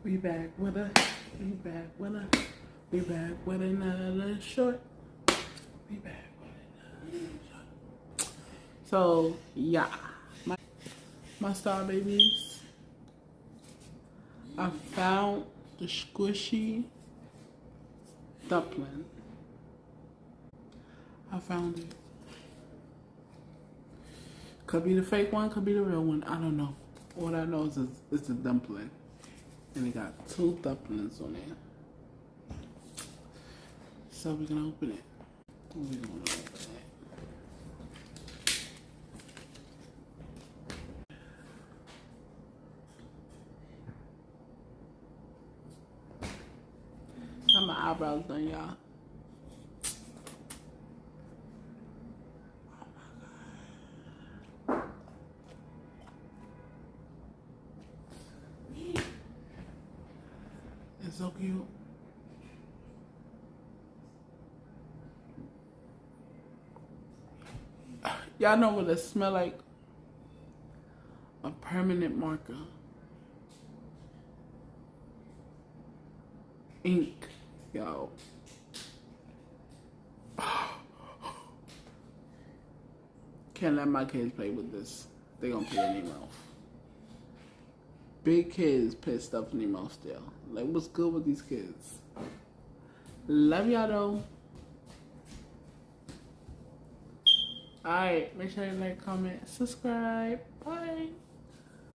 We back with a, we back with a, we back with another short. We back with another short. So yeah, my star babies, I found the squishy dumpling. I found it. Could be the fake one, could be the real one. I don't know. All I know is it's a dumpling. And it got 2 dumplings on there. So we're gonna open it. We're gonna open it. Got my eyebrows done, y'all. It's so cute. Y'all know what it smell like? A permanent marker. Ink, yo. Can't let my kids play with this. They gonna put it in their mouth. Big kids put stuff in their mouth still. Like, what's good with these kids? Love y'all though. Alright, make sure you like, comment, subscribe. Bye.